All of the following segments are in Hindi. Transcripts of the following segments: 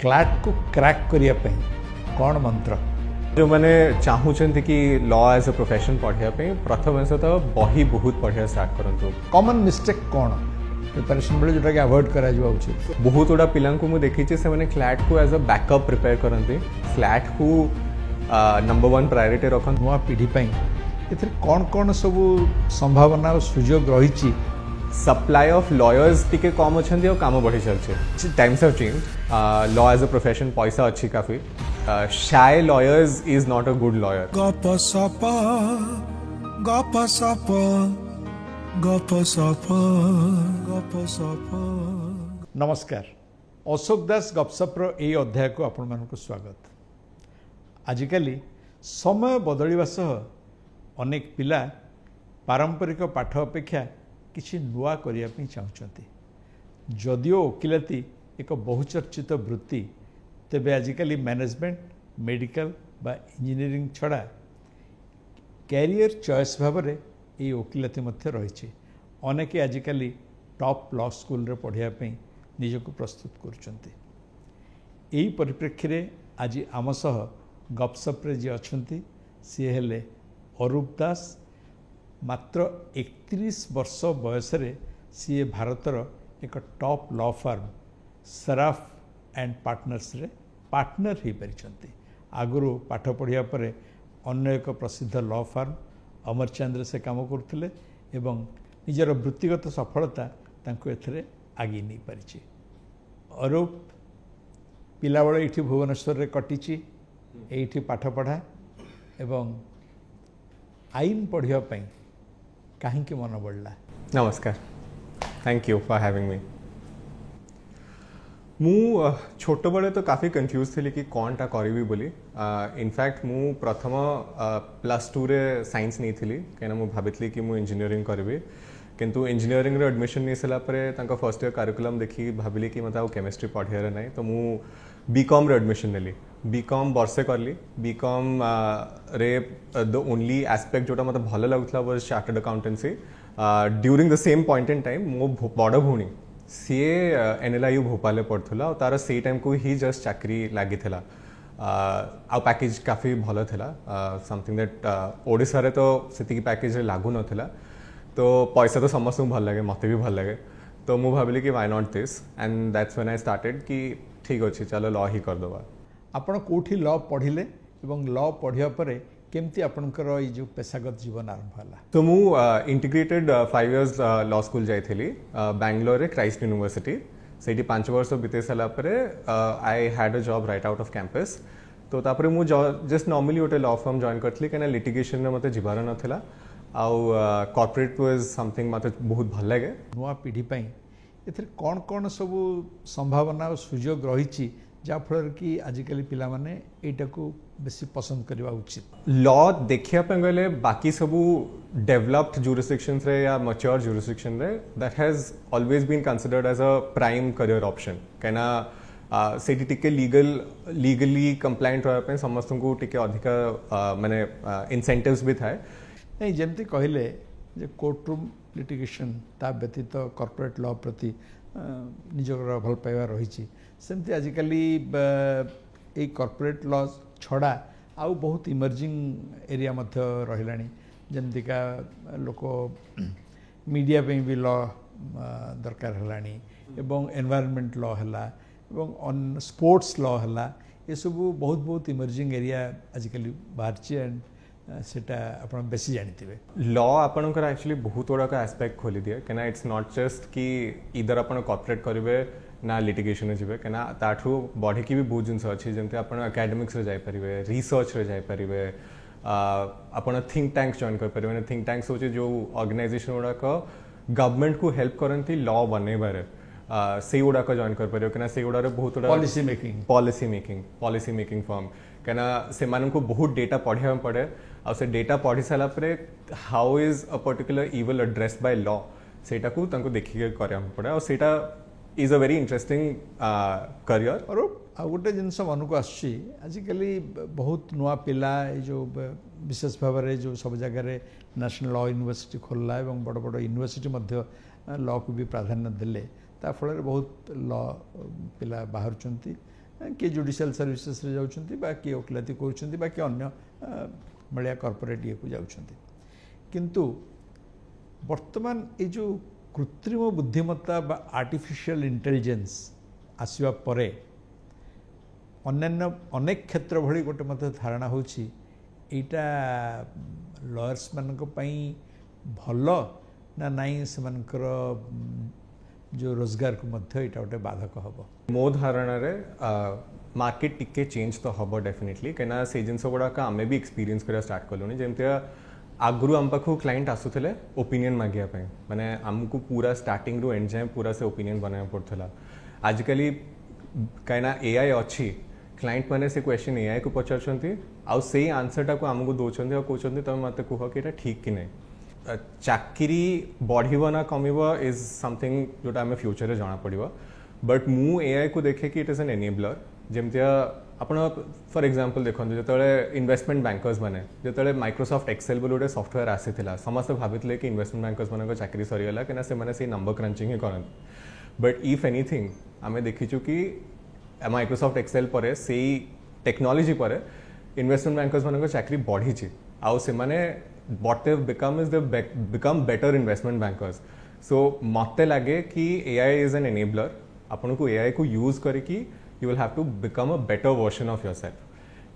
क्लैट को क्रैक करिया पे कौन मंत्र जो मैंने चाहूँगी कि लॉ एज अ प्रोफेशन पढ़ाई प्रथम तो बही बहुत पढ़ा स्टार्ट करूँ। कॉमन मिस्टेक कौन प्रिपरेशन बेले जोटा कि अवॉइड करा जावा उचित? बहुत गुड़ा पिला को देखी से क्लैट को एज अ बैकअप प्रिपेयर करते क्लैट को नंबर 1 प्रायोरिटी रखते। नुआ पीढ़ी कौन कौन सब संभावना और सुजोग रही? सप्लाई ऑफ लॉयर्स टिके कम अच्छा काम बढ़ी चलছে। Times have change. Law as a profession पैसा अच्छी काफी। Shy lawyers is not a good lawyer. नमस्कार, अशोक दास गपसप्र ये अध्याय को आपण मानक स्वागत। आजिकली समय बदलिवा सह अनेक पिला पारंपरिक पाठ अपेक्षा किछि नुआ करिया पे चाहते। जदिओ वकिलाती एक बहुचर्चित वृत्ति, तेबे आजिकली मैनेजमेंट, मेडिकल बा इंजीनियरिंग छड़ा कैरियर चॉइस भाव में ये वकिलाती मध्य रही। अनेके आजिकली टॉप लॉ स्कूल रे पढ़िया पे निजको प्रस्तुत करुचंती। यही परिप्रेक्षी रे आज आम सह गपसप्रे जी अछंती सी हेले अरूप दास। मात्र 31 वर्ष बयस सी भारतर एक top law firm Saraf and partners रे पार्टनर हो पारिछंती। आगुरु पाठ पढ़िया परे अन्य एक प्रसिद्ध लॉ फार्म अमरचंद्र से काम करथिले एवं निजर वृत्तिगत सफलता तांको एथरे आगे नहीं पारिछि। अरूप पिलाबेले एठी भुवनेश्वर रे कटिछि, एठी पाठ पढ़ा एवं आईन पढ़िया पई काहेकि मन बढ़ला? नमस्कार, thank you for having me. मु छोट बड़े तो काफ़ी कंफ्यूज थी कि कौनटा करी बोली। इनफैक्ट मु प्रथम +2 रे साइंस नहीं थी कहीं मु भाभी कि मु इंजीनियरिंग करी, किंतु इंजीनियरिंग रे एडमिशन नहीं सारा फर्स्ट ईयर करिकुलम देखी भाविली कि मतलब केमिस्ट्री पढ़ार ना, तो मु बीकॉम रे एडमिशन नेली। बीकॉम वर्षे करली। बीकॉम रे द ओनली एस्पेक्ट जोटा मतलब भल लगुला was chartered accountancy. During the same point in time मो बड़ भौणी सी NLIU भोपाल पढ़ुला, तार से टाइम को ही जस्ट चाकरी लगी आ पैकेज काफ़ी भल था। समथिंग दैट ओडिशा रे तो से पैकेज लागू नाला, तो पैसा तो समस्त भल लगे, मत भी भल लगे, तो मु भाविली कि why not this, and that's when I started कि ठीक अच्छे चलो लॉ ही करदे। आपण कोठी लॉ पढ़िले एवं लॉ पढ़िया परे केमती आपनकर ये जो पेशागत जीवन आरंभ होला? तो मु इंटीग्रेटेड 5 इयर्स लॉ स्कूल जाइथिली बैंगलोर रे क्राइस्ट यूनिवर्सिटी। सेठी 5 वर्ष बीते साला परे I had a job right out of campus. तो तापरे मु जस्ट नॉर्मली गोटे लॉ फर्म जॉइन करथली कना लिटिगेशन रे मते जिबार नथिला आउ कॉर्पोरेट वाज समथिंग मते बहुत भल लागे। नुआ पीढ़ी पई एथरे कोन कोन सब संभावना और सुजोग रही जाफल कि आजिकल पिला माने एटा को बेसी पसंद करवा उचित? लॉ देखिया पे गले बाकी सबू डेवलप्ड जुरिसडिक्शंस रे या मैच्योर जुरिसडिक्शन रे that has always been considered as a prime career option. कहना सेठी टिके लीगली कंप्लायंट रहा पे समस्त को टिके अधिका माने इंसेंटिव्स भी थाए। नहीं जेमती कहले जे कोर्ट रूम लिटिगेशन ता व्यतीत कॉर्पोरेट लॉ प्रति निजर भल पाइबा रही, सेमती आजिकली ये कॉर्पोरेट लॉ छड़ा आउ बहुत इमर्जिंग एरिया मध्य रहिलानी, जमतिका लोक मीडिया पे भी लॉ दरकार हलानी एवं एनवायरनमेंट लॉ हला एवं स्पोर्ट्स लॉ हला, ये सब बहुत बहुत इमर्जिंग एरिया आजिकली बाहर एंड सेटा आपण बेसी जानिथिबे। लॉ आपणकर एक्चुअली बहुत गुड़ा एस्पेक्ट खोली दिए कना इट्स नॉट जस्ट कि इधर आपण कॉर्पोरेट करिवे ना लिटिगेशन जीवे, कना ताठू बढ़ी की भी बहुत जिनस अच्छी जमती आपण एकेडमिक्स रे जाय परिवे, रिसर्च रे जाय परिवे, आपण थिंक टैंक जॉइन कर परिवे। थिंक टैंक्स होची जो ऑर्गेनाइजेशन गुड़ा गवर्नमेंट को हेल्प करती लॉ बनैबारे, से गुड़ा जॉइन कर परिवे कना से गुड़ा बहुत पॉलिसी मेकिंग फर्म कना से माननको बहुत डेटा पढ़िया पड़े और से डेटा पढ़ी सारा परे how is a particular evil addressed by law सेटा को तांको देखिके करिया पड़े और सेटा is a very interesting career. और आ गोटे जिनस मन को आजिकली बहुत नुआ पिला जो विशेष भाव में जो सब जगह नेशनल लॉ यूनिवर्सिटी खोलला एवं बड़ बड़ यूनिवर्सिटी मध्य लॉ को भी प्राधान्य देले, ता फल बहुत लॉ पिला बाहर किए जुडिशियल सर्विसेस रे जाउछंती बा किए ओकिलाती करूछंती बा कि अन्य बड़िया कॉर्पोरेट ये को जाउछंती किंतु वर्तमान ये जो कृत्रिम बुद्धिमत्ता बा आर्टिफिशियल इंटेलिजेंस आसीबा परे अन्यान्य अनेक क्षेत्र भली गोटे मत धारणा होची एटा लॉयर्स मानक पई भल ना नहीं से मानकर जो रोजगार को मध्य एटा गोटे बाधक हबो मो धारणा रे मार्केट टिके चेंज तो हबो डेफिनेटली कना से जिंस गुडा का हमें भी एक्सपीरियंस करा स्टार्ट करलोनी जेमते आगु आम पाखु क्लाइंट आसुले ओपिनियन मागिया माने आमको पूरा स्टार्टिंग रु एंड जाए पूरा से ओपिनियन बनाया पड़ता आजिकल कहीं एआई अच्छी क्लाइंट मैंने से क्वेश्चन एआई को पचार आउ से आंसरटा को आमको दौरान और कहते तुम मत कह कि ठीक कि नहीं चाकरी बढ़ ना कम इज समथिंग जोटा आम फ्यूचर जना पड़ा बट मु एआई को देखे कि इट इज एन एनेबलर जमती आप फॉर एग्जांपल देखो जो इन्वेस्टमेंट बैंकर्स मैंने जो माइक्रोसॉफ्ट एक्सेल बोली गोटे सॉफ्टवेयर आसाला समस्त भाई कि इन्वेस्टमेंट बैंकर्स मान चाकरी सरीगला कि से नंबर क्रंचिंग ही करते बट इफ एनीथिंग आम देखीचु कि माइक्रोसॉफ्ट एक्सेल पर से टेक्नोलॉजी पर इन्वेस्टमेंट बैंकर्स मान चाकरी बढ़ी आउ से what they've become is they've become better investment bankers. So मते लगे कि AI is an enabler. अपन को AI को use करके you will have to become a better version of yourself.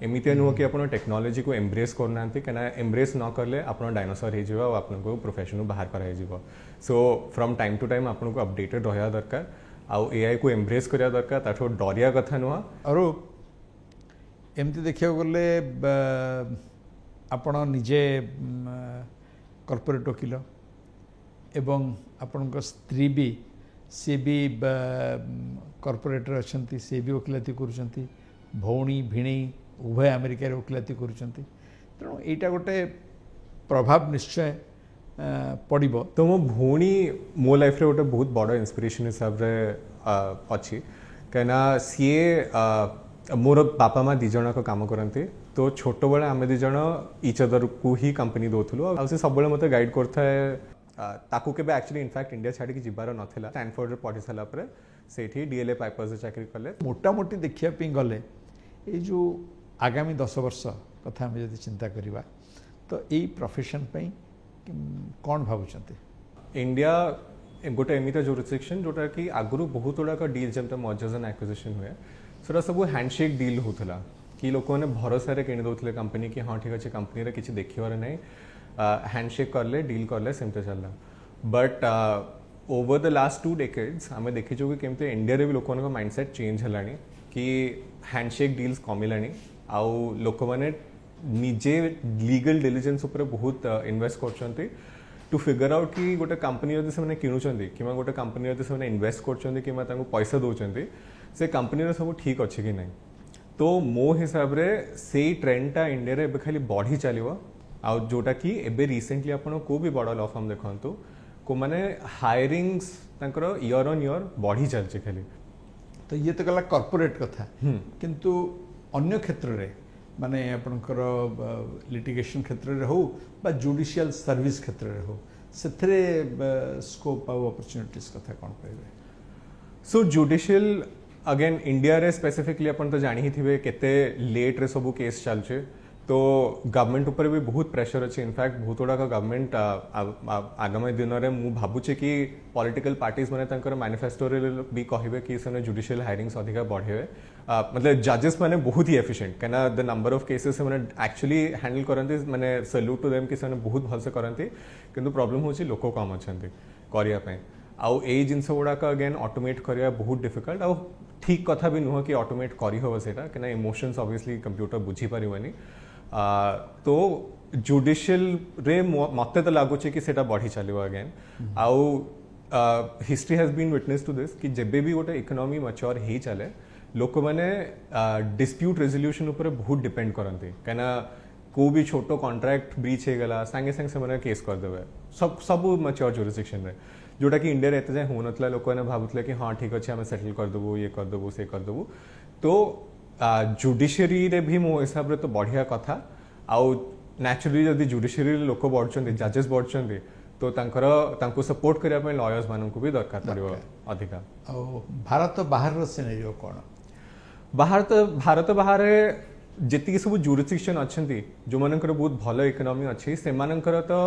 एमितिया नुह कि अपन टेक्नोलॉजी को एम्ब्रेस करना कहना एम्ब्रेस न करले अपन डायनासोर हो जावा अपन को प्रोफेशन बाहर कराई जीव so from time to time अपन को अपडेटेड रहा दरकार आउ AI को एम्ब्रेस करिया दरकार ताठो डरिया कथा नुह और एमती देखिया गले आपण निजे कॉर्पोरेट वकील एवं आपण स्त्री भी सी भी कॉर्पोरेटर अच्छा सी भी वकिलाती कर भौणी भिणी उभय अमेरिकार वकिलाती कर तेणु यहाँ गोटे प्रभाव निश्चय पड़ो तो मो भौणी मो लाइफ रे गोटे बहुत बड़ इंस्पिरेशन हिसाब से अच्छी कहीं सीए मोर बापा माँ दिज को काम करते तो छोट बेले आम दिज इच अदर को ही कंपनी दौलू आ सब मत गाइड करता के एक्चुअली इनफैक्ट इंडिया छाड़ी जीवार नाला स्टैनफोर्ड पढ़ी सारापर से डीएलए पाइपर्स चाकरी कले मोटामोटी देखापी गले ये जो आगामी 10 वर्ष कथा आम जब चिंता करवा तो यही प्रोफेशन कौन भावुं इंडिया गोटे एमती जुरिस्डिक्शन जोटा कि आगु बहुत गुड़ाक डील जब मर्जर्स एंड एक्विजिशन हुए सेटा सब हैंडशेक डील होता कि लोक मैंने भरोसा किणी दौले कंपनी कि हाँ ठीक अच्छे कंपनी किसी देखिबार नहीं हैंडशेक करले डील करले सेमते चलला but over the last 2 decades आम देखीचु कि केमते इंडिया रे भी लोक माइंडसेट चेंज है कि हैंडशेक डील्स कमिलानी आउ लोक मैंने निजे लीगल डिलिजेंस उपर बहुत इन्वेस्ट करछंती टू फिगर आउट कि गोटे कंपनी जब से किणुचंती कि गोटे कंपनी जब से इन्वेस्ट करछंती कि पैसा दौरान से कंपनी सब ठीक अच्छे कि नहीं तो मो हिसाब रे से ट्रेंडटा इंडिया रे खाली बढ़ी चलो आ जोटा कि एबे रिसेंटली आपण को भी बड़ लॉ फर्म देखंतु को माने हायरिंग्स तांकर ईयर ऑन ईयर बढ़ी चलचे खाली तो ये तो गला कॉर्पोरेट कथा किंतु अन्य क्षेत्र रे माने आपनकर लिटिगेशन क्षेत्र रे हो बा जुडिशियल सर्विस क्षेत्र रे हो सेथरे स्कोप आ अपॉर्चुनिटीज कथा कोन कहबे सो जुडिशियल अगेन इंडिया रे स्पेसिफिकली अपन तो जानी ही थिबे केते लेट रे सब केस चलचे तो गवर्नमेंट ऊपर भी बहुत प्रेशर अच्छे इनफैक्ट बहुत गुड़ा का गवर्नमेंट आगामी दिन में मुझे भावुचे कि पॉलिटिकल पार्टीज मैंने मैनिफेस्टो भी कहे कि जुडिशियल हायरिंग्स अधिक बढ़े मतलब जजेस मैंने बहुत ही एफिशिएंट कहीं द नंबर ऑफ केसेस से मैंने एक्चुअली हैंडल करते मैंने सैल्यूट टू देम कि बहुत भलसे करते किंतु प्रॉब्लम होची लोक कम अच्छा करने आउ ए जिनस गुड़ाक अगेन ऑटोमेट करिया बहुत डिफिकल्ट आउ ठीक कथा भी नुह कि ऑटोमेट करी हो सेटा कि इमोशंस ऑब्वियसली कंप्यूटर बुझी पारिबनी तो जुडिशियल रे मते तो लगुच कि सेटा बढ़ी चलो अगेन आउ history has been witness to this कि जेबे भी गोटे इकोनॉमी मैच्योर ही चले लोक मैंने डिस्प्यूट रेजोल्यूशन ऊपर बहुत डिपेंड करते कहीं को भी छोटो कॉन्ट्रैक्ट ब्रीच हो गला सांगे सांगे से केस करदे सब मैच्योर जुरिस्डिक्शन रे जोटा कि इंडिया एत जाए हो ना लोक मैंने भावुले कि हाँ ठीक अच्छे आम सेटल करदेबू ये करदेबू से करदेबू तो जुडिशियरी रे भी मो हिसाब रे तो बढ़िया कथा आउ नेचुरली जदि जुडिशियरी लोक बढ़ुंट जजेस बढ़ुंट तो तांको सपोर्ट करने लॉयर्स मानक भी दरकार पड़ो अधिका भारत बाहर सिनेरियो कौन भारत बाहर जेतिक सब जुरिस्डिक्शन अच्छी जो मानकर बहुत भल इकोनॉमी अच्छी से मानकर तो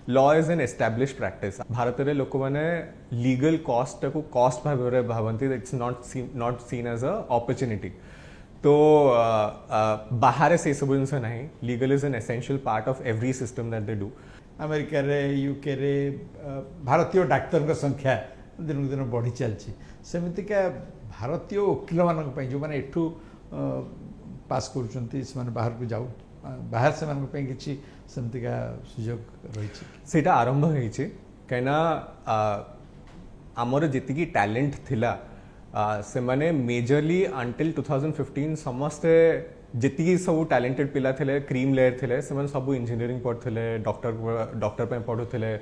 law is an establish practice Bharat में लोक मैंने लीगल कॉस्ट को कॉस्ट भाव भावती it's not seen as a opportunity तो बाहर से सब जिन ना legal is an essential part of every system that they do America रे यूके रे भारतीय डाक्तर संख्या दिन दिन बढ़ी चलती सेमतिका भारतीय वकिल मान जो मैंने एठू पास कर बाहर को जाऊ बाहर से किसी सेमतिका सुजोग रही सेटा आरंभ होइछि कहिना आमर जेतिकी टैलेंट थिला से माने मेजरली अंटिल 2015 समस्ते जेतिकी सब टैलेंटेड पिला थिले क्रीम लेयर थिले से माने सब इंजीनियरिंग पढ़ुथिले डॉक्टर पे पढ़ुथिले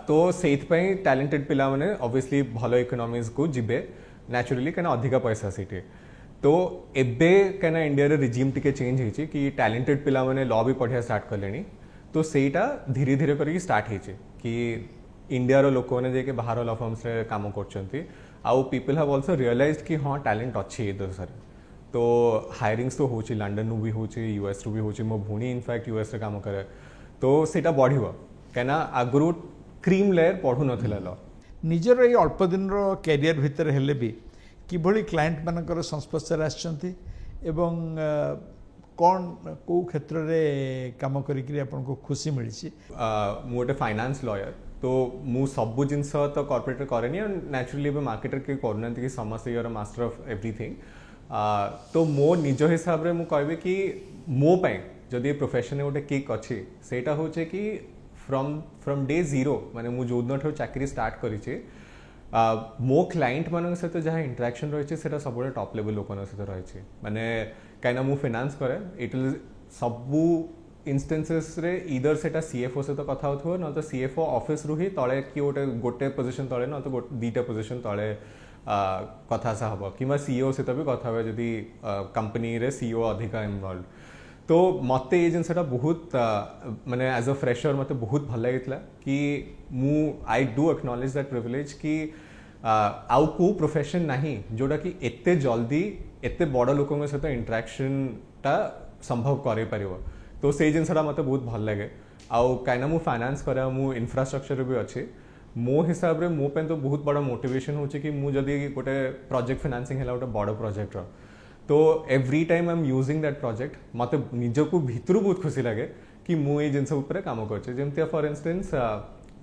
तो सेथ पई टैलेंटेड पिला माने ऑब्वियसली भलो इकोनॉमीज को जिबे नेचुरली कहिना अधिका पैसा सेठी तो एबे कहिना इंडिया रे रिजीम टिके चेंज होइछि कि टैलेंटेड पिला माने लॉ भी पढ़िया स्टार्ट करलेनी तो सेटा धीरे धीरे करके स्टार्ट होइछि कि इंडिया रो लोक ने जे के बाहर लॉ फर्म्स रे काम करछंती आउ पीपल हैव आल्सो रियलाइज्ड कि हां टैलेंट अछि इधर सर तो हायरिंग्स तो होछि लंडन नु भी होछि यूएस रू भी होछि मो भूणी इनफैक्ट यूएस रे काम करे तो सेटा बढ़िबो कहिना आगरु क्रीम लेयर पढु नथिला लॉ निजर ये अल्प दिन रो कैरियर भितर हेले भी किभली क्लाइंट मानकर संस्पर्श आसछंती एवं कौन को क्षेत्र रे काम करिकरी आपन को खुशी मिलछि मु गोटे फाइनेंस लॉयर तो मु सब जिनस तो कॉर्पोरेट करेनी और नेचुरली बे मार्केटर के करनंती कि समस्त यर मास्टर ऑफ एवरीथिंग तो मो निज हिसाब रे मु कहबे कि मो पय जदी प्रोफेशन गोटे किक अछि सेटा होचे कि फ्रॉम डे जीरो माने मु जोदन ठो चाकरी स्टार्ट करिछि मो क्लाइंट मान सहित जहाँ इंटरेक्शन रही है सब टॉप लेवल लोक सहित रही माने कहीं मु फाइनेंस करे इट विल सबू इंस्टेंसेस रे इधर सेटा सीएफओ सहित कथा होथो न तो सीएफओ ऑफिस रु ही तळे कि गोटे पोजीशन तळे न तो दीटा पोजीशन तळे कथा सा हबो किमा सीईओ सहित भी कथा होय जदी कंपनी रे सीईओ अधिका इन्वॉल्व तो मते ये जिनसटा बहुत माने एज अ फ्रेशर मते बहुत भल लागितला कि मु I do acknowledge that privilege कि आउ को प्रोफेशन नहीं जोड़ा कि एते जल्दी एते बड़ लोकों सहित इंटरेक्शन टा संभव करे परिबो तो से जिनसटा मते बहुत भल लागे आउ काइना मु फाइनेंस करे मु इंफ्रास्ट्रक्चर भी अच्छे मो हिसाब रे मो पे तो बहुत बड़ा मोटिवेशन होचे कि मु जदी गोटे प्रोजेक्ट फाइनेंसिंग हैला गोटे बड़ प्रोजेक्ट रो तो every time I am using that project मत निजको भितर बहुत खुशी लगे कि मु ये जिनस ऊपर काम करछे जेमति फॉर इंस्टेंस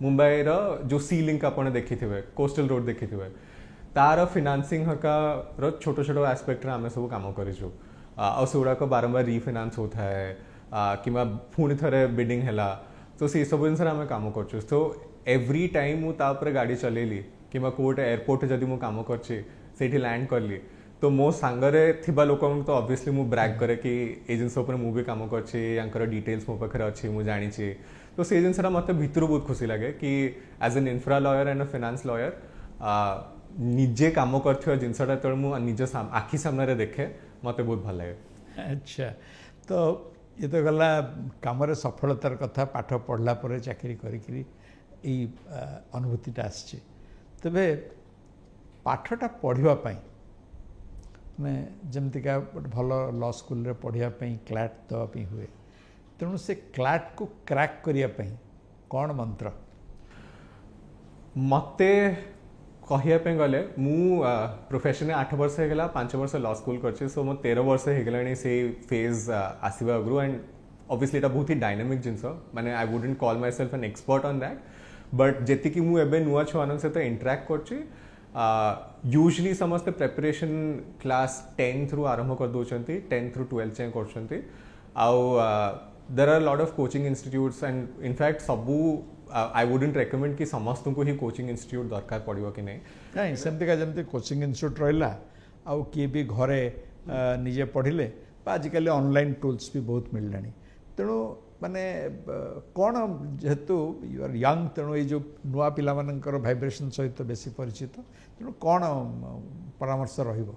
मुंबई रो जो सी लिंक आपने देखिथिबे कोस्टल रोड देखिथिबे तार फाइनेंसिंग हका रो छोटो छोटो एस्पेक्ट रे आमे सब काम करिछु आ सेउडा को बारंबार रीफाइनेंस होता है किमा पुणी थरे बिडिंग हैला तो से सब जिनस आमे काम करछु तो एवरी टाइम मु ता ऊपर गाड़ी चलेली किमा कोट एयरपोर्ट जदी मु काम करछि सेठी लैंड करली तो मो सांगरे थिबा लोक तो ऑब्वियसली मु ब्रैग करे कि ए जिनस ऊपर मु भी काम करछि यांकर डिटेल्स मो पाखरे अछि मु जानि छी तो से जिनसरा मते भितर बहुत खुशी लगे कि as an infra lawyer and a finance lawyer निजे काम करथियो जिनसटा त मु निज आखि सामने रे देखे मते बहुत भल लगे अच्छा तो ये तो गला काम रे सफलतार कथा पाठ पढ़ला पर चाकरी करिकरी ई अनुभूतिटा आछे तबे पाठटा पढ़िबा पई मैं जमतिका भल लॉ स्कूल रे पढ़ापी क्लैट दवापी हुए तेणु से क्लैट को क्रैक करने कौन मंत्र मते कहिया गले मु प्रोफेशन 8 वर्ष हो गला 5 वर्ष लॉ स्कूल करछि सो मो 13 वर्ष हो गलानी से फेज आसीबा अग्रु एंड ऑब्वियसली एटा बहुत ही डायनामिक जिंस माने I wouldn't call my self an expert on that but जेति कि मु एबे नुवा छुआन से इंटरैक्ट करछि यूजुअली समस्त प्रिपरेशन क्लास 10 थ्रू आरंभ कर दोचंती 10 थ्रू 12 चें करछंती आउ there are lot of coaching institutes and in fact सबू आई वुडंट रेकमेंड कि समस्त को ही कोचिंग इंस्टीट्यूट दरकार पड़िबो कि नहीं सेमती का जमती कोचिंग इंस्टीट्यूट रहिला आउ किए भी घरे निजे पढ़िले आजिकल ऑनलाइन टूल्स भी बहुत मिललानी तेणु माने कौन जेहेतु यू आर यंग तेणु ये जो नुआ पिला मानकर वाइब्रेशन सहित बेसी परिचित तेणु कौन परामर्श रहिबो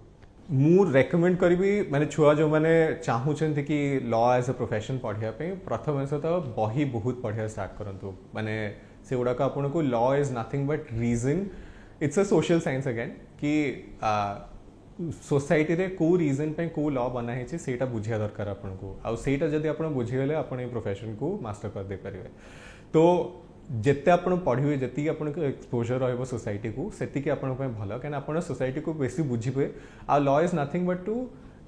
मु रेकमेंड करी माने छुआ जो माने चाहूचंती कि लॉ एज अ प्रोफेशन पढ़िया पे प्रथम से तो बही बहुत पढ़िया स्टार्ट करंतु माने से गुडा का आपन को law is nothing but reason it's a social science again कि सोसाइटी रे को रीजन पे को लॉ बना है सेटा बुझिया दरकार आपन को आ सेटा जदी आपन बुझिगले आपन ए प्रोफेशन को मास्टर कर दे परिवे तो जेते आपन पढ़िवे जति आपन को एक्सपोजर रहबो सोसाइटी को सेति के आपन पे भलो केन आपन सोसाइटी को बेसी बुझिबे आ law is nothing but to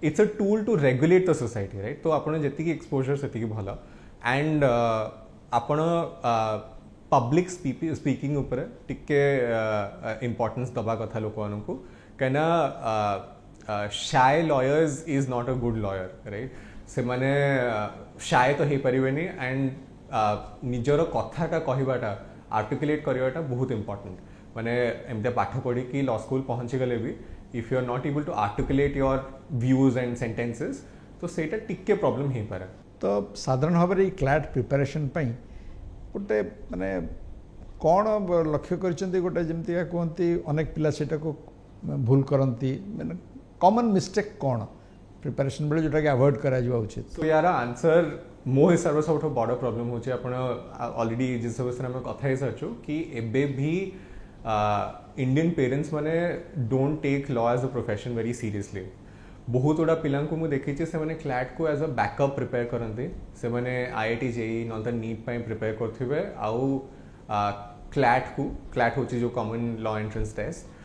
it's a tool to regulate the society right तो आपन जति की एक्सपोजर सेति की भलो एंड आपन पब्लिक स्पीकिंग ऊपर टिके इंपोर्टेंस दबा कथा लोक को कहना shy lawyers is not a good lawyer right से माने शाय तो हे परिवेनी एंड निजर कथाटा कहवाटा आर्टिकुलेट करवाटा बहुत इंपोर्टेंट माने एमते पाठ पढ़ी कि लॉ स्कूल पहुंची गले भी if you are not able to articulate your views and sentences तो सेटा टिके प्रॉब्लम हे पारे तो साधारण भाव में क्लैट प्रिपरेशन पई गोटे माने कौन लक्ष्य करछन्ती गोटे जमती कहती अनेक पिला सेटा को भूल करती मैंने कॉमन मिस्टेक कौन प्रिपरेशन बेले जोटा कि अवॉइड करा जावा उचित तो यार आंसर मो हिसाब से सब बड़ प्रॉब्लम होचे अपन ऑलरेडी जिस सब से हम कथा ही सचु कि एबे भी इंडियन पेरेंट्स माने don't take law as a profession very seriously बहुत गुड़ा पिला को मुझे देखी से मैंने क्लैट को एज अ बैकअप प्रिपेयर करते से मैंने आईआईटी जेई न तो नीट पे प्रिपेयर करथिबे आउ क्लैट होची जो कॉमन लॉ एंट्रेंस टेस्ट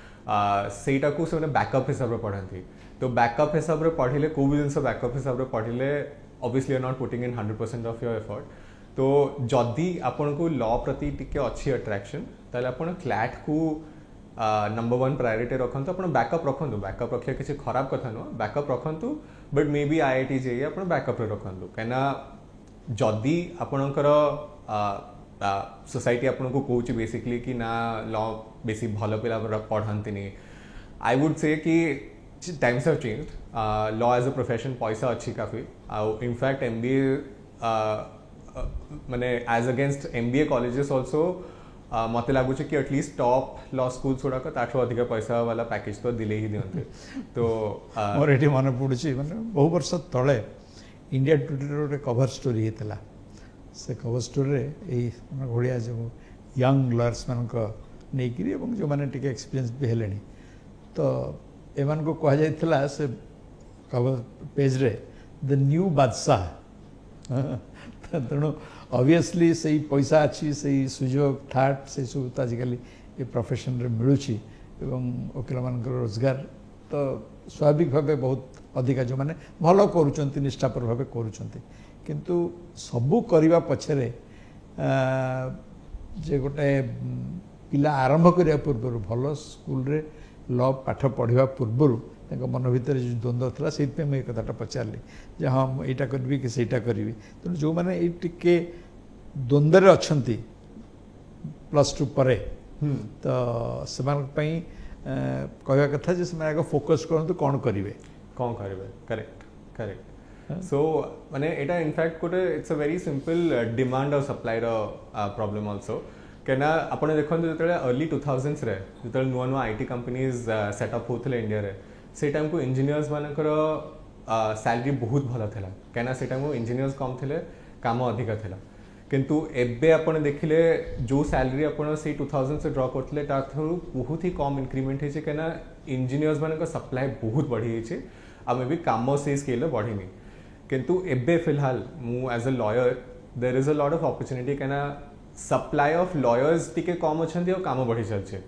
सेटा को से बैकअप हिसाब से पढ़ाती तो बैकअप हिसाब से पढ़िले को भी जिन बैकअप हिसाब से पढ़िले obviously are not putting in 100% of your effort तो जदि आपन को लॉ प्रति टिके अच्छी अट्रैक्शन ताले आपन क्लैट को नंबर 1 प्रायोरिटी रखंतु आपन बैकअप रखंतु बैकअप रखिया किसी खराब कथा न बैकअप रखंतु but may be IIT JEE आपन बैकअप रे रखंतु कहना जदि आपनकर सोसाइटी आपन को कहूची बेसिकली कि ना लॉ बेसी भलो पिला पढ़ाती आई वुड से कि times have changed law as a profession पैसा अच्छी काफी इनफैक्ट एमबीए माने as against MBA colleges also मत लगुच कि एटलिस्ट टॉप लॉ स्कूल गुड़ाक ताठू अधिक पैसा वाला पैकेज तो दिले ही दिखते तो मोर ये मन पड़ी मैंने बहु वर्ष तले इंडिया टुडे गोटे कवर स्टोरी होता से कवर स्टोरी भाया जो यंग लॉयर्स मान नहीं जो मैंने टी एक्सपीरियंस भी हेले तो एमान को कह जाइथिला से कवर पेज रे द न्यू बादशाह तेणु ऑब्वियसली से पैसा अच्छी से सुजोग ठाट से सब तो आजिकल ये प्रोफेशन रे मिलूची एवं वकील मान रोजगार तो स्वाभाविक भाव बहुत अधिका जो मैंने भल करुँच निष्ठापर भाव करुँच किंतु सबू करने पछरे जे गोटे पिला आरंभ करने पूर्व भल स्कूल रे लॉ पाठ पढ़ा पूर्व मन भर जो द्वंद्व था से मुझे कथाटा पचारि जे हाँ यहाँ करी कि सहीटा करी तेणु जो मैंने ये द्वंद्व अच्छा +2 पर तो से कहवा कथा जे से आगे फोकस करूँ कौन करेंगे करेक्ट करेक्ट सो माने एटा इनफैक्ट गोटे it's a very simple demand और सप्लाई प्रॉब्लम आल्सो कहना आपने देखते जो अर्ली 2000s रे जो नुआ नुआ आईटी कंपनीज सेटअप होते इंडिया रे से टाइम को इंजीनियर्स मानकर सैलरी बहुत भल था कहना से टाइम इंजीनियर्स कम थे काम अधिका था किंतु एबे आपने देखिले जो सैलरी आपन से 2000 से ड्रॉ करते बहुत ही कम इंक्रीमेंट है कहना इंजीनियर्स मान सप्लाई बहुत बढ़ी है आ मे भी काम से स्केल बढ़ी किंतु एबे फिलहाल मु as a lawyer there is a lot of opportunity कहना सप्लाई ऑफ लॉयर्स टिके कम अच्छा और काम बढ़ी चलছে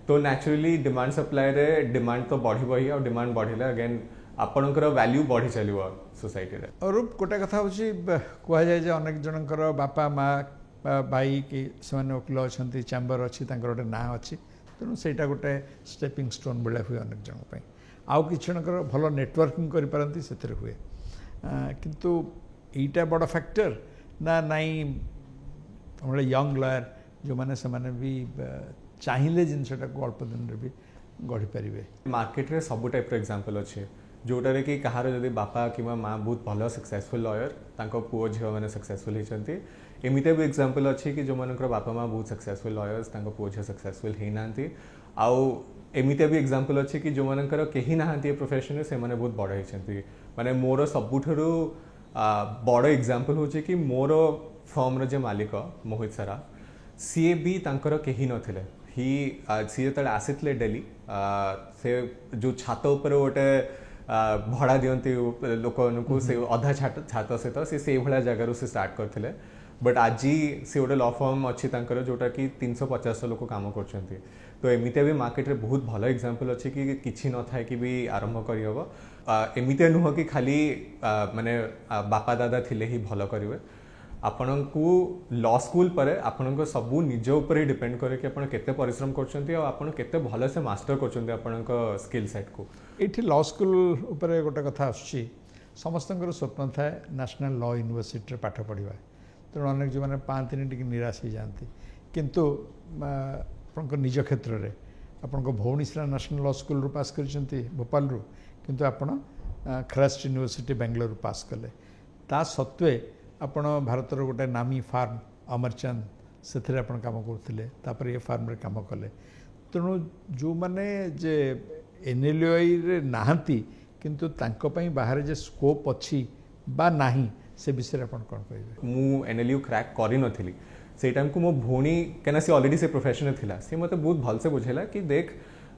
तो नेचुरली डिमांड सप्लाई रे डिमांड तो बढ़ी और डिमांड बढ़िले अगेन आपनकर वैल्यू बढ़ी चलियो सोसाइटी रे और गोटे कथा होची कह जाए जे अनेक जनकर बापा माँ भाई कि से वकील अच्छा चैम्बर अच्छी गोटे ना अच्छी तेणु सेटा गोटे स्टेपिंग स्टोन भाया हुए अनेक जन आउ कि जनकर भल नेटवर्किंग करपारती से हुए किंतु यहीटा बड़ फैक्टर ना नाई हमारे यंग लॉयर जो मैंने से माने भी चाहिए जिनटा को अल्प दिन भी गढ़ी पारे मार्केट रे सब टाइप एग्जांपल अच्छे जोटारे कि कहार जदि बापा कि माँ बहुत भल सक्सेसफुल लॉयर पुओ झील मैंने सक्सेसफुल होती एमती भी एग्जांपल अच्छी कि जो मनकर बापा माँ बहुत सक्सेसफुल लॉयर्स पुओ झील सक्सेसफुल होना आउ एमती भी एग्जांपल अच्छी कि जो मनकर कहीं ना प्रोफेशन से मैंने बहुत बड़ होती माने मोर सबुठु बड़ एग्जांपल होची कि मोर फर्म रो जे मालिक मोहित सराफ सी भी तांकर कहीं नथिले सी जो आसी दिल्ली से जो छात उपर गोटे भड़ा दियंती लोक से अधा छात सहित से भाया जगार से स्टार्ट करते बट आज से गोटे लॉ फर्म अच्छी जोटा कि 350 लोक काम कर तो एमती भी मार्केट रे बहुत भल एग्जांपल अच्छे कि किसी न था कि भी आरंभ करहब एमती नुह कि खाली माने बापा दादा थिले ही भल करेंगे आपण को लॉ स्कूल पर आपण सबू निज उपर डिपेंड करे कि आपण केते परिश्रम करछंती और आपण केते भल से मास्टर करछंती आपण स्किल सेट को ये लॉ स्कूल उपर गोटे कथा आसुची समस्त स्वप्न थाए नेशनल लॉ यूनिवर्सिटी पाठ पढ़ा तेणु अनेक जो मैंने पाती टी निराश हो जाती किंतु आप निज क्षेत्र में आपण भौणी सीना नेशनल लॉ स्कूल पास कर भोपाल किंतु आपण ख्रास्ट यूनिवर्सिटी बेंगलोर पास कले ता सत्वे आपण भारतर गोटे नामी फार्म अमरचंद से काम करते ये फार्म रे काम कले तेणु जो मैंने जे एनएलयूआई रे नाहंती किंतु तांको पई बाहर जे स्कोप अच्छी बा नाही से विषय आपन कोन कहबे मु एनएलयू क्रैक करि नथिली से टाइम को मो भौणी केना से ऑलरेडी से प्रोफेशनल थिला से मते बहुत भल से बुझेला कि देख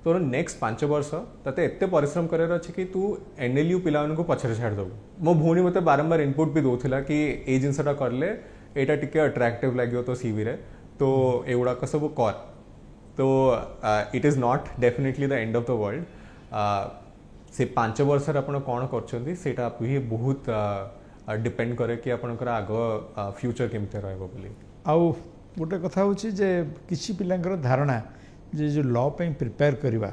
तोर नेक्स्ट 5 वर्ष तते एते परिश्रम करे अछि कि तू एनएलयू पिलावन को पछरे छाड़ दबो मो भौणी मते बारंबार इनपुट भी दोथिला कि ए जिंसटा करले एटा टिके अट्रैक्टिव लागियो तो सीवी रे तो एउडा क सब कर तो it is not definitely the end of the world से 5 वर्ष रे आपण कोन करछंती सेटा भी बहुत डिपेंड करे कि आपनकर आग फ्यूचर केमते रहबो बोली आउ गोटे कथा होची जे किछि पिलांकर धारणा जे जो लॉ पे प्रिपेयर करवा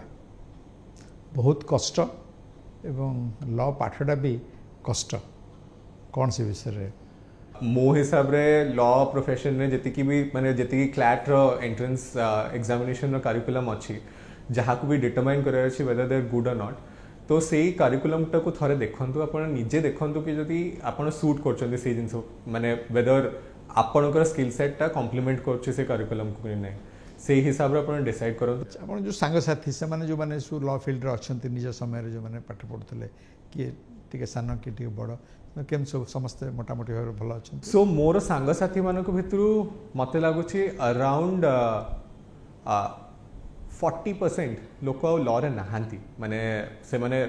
बहुत कष्ट एवं लॉ पाठटा भी कष्ट कौन से विषय रे मो हिसाब रे लॉ प्रोफेशन में जति भी माने जति क्लैट रो एंट्रेंस एग्जामिनेशन रो करिकुलम अछि जहा को भी डिटरमाइन करे अछि वेदर दे आर गुड और नॉट तो से करिकुलम टा को थरे देखंतु आपण निजे देखंतु कि जदि आपण सूट करछन से जिंस माने वेदर आपणकर स्किल सेट टा कॉम्प्लीमेंट करछ से करिकुलम को नै से हिसाब रे आपण डिसाइड करंतु आपण जो संग साथी से माने जो माने सु लॉ फील्ड रे अछंती निज समय रे जो माने पाठ पढुतले कि टिके सानो कि टिके बड़ केम सब समस्त मोटा मोटी भाव भल अछन सो मोर संग साथी मानक भितरु मते लागुछि अराउंड 40% लोक लॉ रे नहांती माने से माने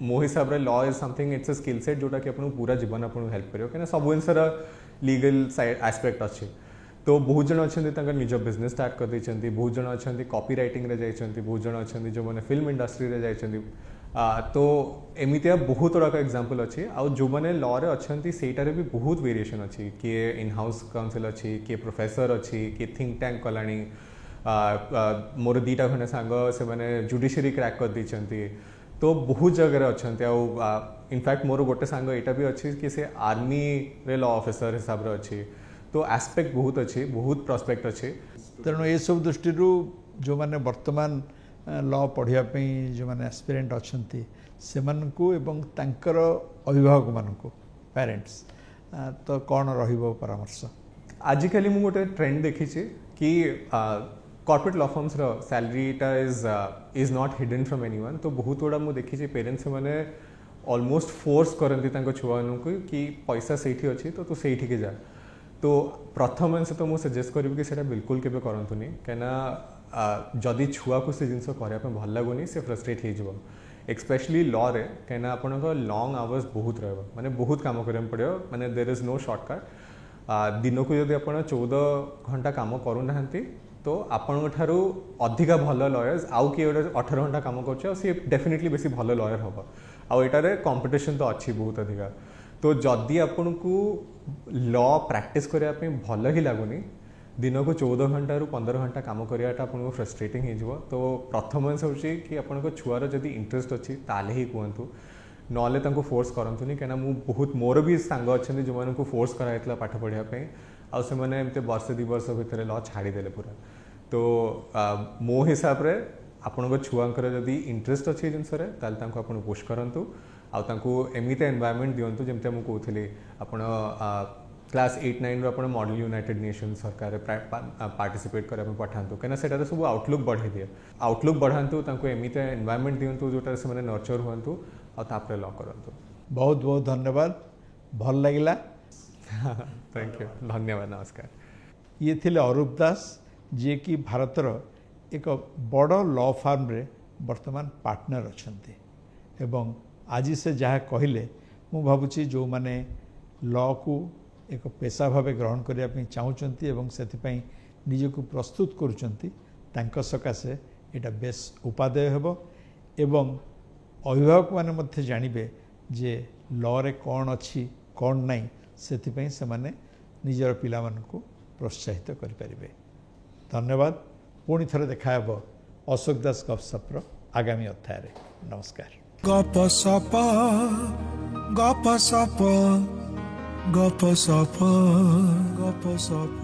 मो हिसाब रे law is something it's a skill set जोटा कि आपन पूरा जीवन आपन हेल्प करियो कि सब इनसर लीगल साइड एस्पेक्ट अच्छे तो बहुत जन अच्छा निज बिजनेस स्टार्ट कर देछंती बहुत जन अच्छा कॉपी राइटिंग रे जाइछंती बहुत जन अच्छा जो मैंने फिल्म इंडस्ट्री रे जाइछंती तो एमितिया बहुत गुड़ाक एग्जांपल अच्छी आ जो मैंने लॉ रे अच्छी सेटारे भी बहुत वेरिएशन अच्छी किए इन हाउस काउंसिल अच्छी किए प्रोफेसर अच्छी किए थिंक टैंक कलानी मोर दीटा खंडे सांग से मैंने जुडिशियरी क्रैक कर देछंती तो बहुत जगह अच्छा इनफैक्ट मोर गोटे सांग एटा भी अच्छी कि से आर्मी रे लॉ ऑफिसर हिसाब रे अच्छी तो एस्पेक्ट बहुत अच्छी बहुत प्रोस्पेक्ट अच्छी तेणु ये सब दृष्टि जो मैंने वर्तमान लॉ पढ़ापी जो मैंने एस्पिरेंट अच्छी से अभिभावक मानक पेरेंट्स तो कौन रहिबो परामर्श आजिकली मु गोटे ट्रेंड देखी कि कॉर्पोरेट लॉ फर्म्स रो सैलरीटा is not hidden from anyone तो बहुत गुड़ा मु देखी पेरेंट्स मैंने ऑलमोस्ट फोर्स करती छुआ कि पैसा सेठी अच्छी तो तू सेठी के जा तो प्रथम से तो मुझे सजेस्ट करी कि सेटा बिल्कुल केबे करंतुनी कहना जदि छुआ को से जिनस करने भल लगुनि से फ्रस्ट्रेट हो एक्सपेशली लॉ रे कहना आपण लॉन्ग आवर्स बहुत रहा माने बहुत काम करने पड़ो माने देयर इज नो शॉर्टकट दिन को जब आप 14 घंटा काम करूना तो आपण ठारू अधिका भल लॉयर्स आउ किए 18 घंटा काम कर डेफिनेटली बेसी भल लॉयर हम आटारे कंपटीशन तो अच्छी बहुत अधिका तो जदि आपन को लॉ प्रैक्टिस करने भल ही लगुनि दिन को 14 घंटा रु 15 घंटा काम कराटा आपको फ्रस्ट्रेटिंग हो तो प्रथम हूँ कि आपन छुआर जदि इंटरेस्ट अच्छी ताले ही कहतु नॉले तांको फोर्स करंतुनी कहना मु बहुत मोर भी सांग अच्छे जो मानक फोर्स कराइला पाठ पढ़ापी आउ से मैंने एमती वर्ष 2 वर्ष भितर लॉ छाड़ीदे पूरा तो मो हिसाब रे आपण छुआंकर जदि इंटरेस्ट अच्छी जिनसरे ताले तांको आपण पुश करंतु आउ तांको एमिते एनवायरनमेंट दियंतु जेमते मु कहउथली आपण क्लास 8-9 रो मॉडल यूनाइटेड नेशन सरकार पार्टिसिपेट करबा पठांतु कना सेटा सब आउटलुक बढ़ाई दिए आउटलुक बढ़ांतु तांको एमिते एनवायरनमेंट दियंतु जोटा से माने नर्चर हुंतु आ तापरे लॉ करंतु बहुत बहुत धन्यवाद भल लागिला थैंक यू धन्यवाद नमस्कार ये थिले अरूप दास जी कि भारतर एक बड़ लॉ फार्म रे वर्तमान पार्टनर अछंती एवं आज से जहाँ कहले मु भावुची जो माने लॉ को एक पेशा भाव ग्रहण करने चाहूँगी एवं से निजक प्रस्तुत करुँच सकाशे यहाँ बेस उपादेय हेब एवं अभिभावक माने मध्य जानबे जे लॉ रे कौन अच्छी कौन नहीं से माने निजर पिला मानकु प्रोत्साहित करें। धन्यवाद। पुणी थरे देखा अशोक दास गपसप्र आगामी अध्याय। नमस्कार। गपसप गपसप गपसप गपसप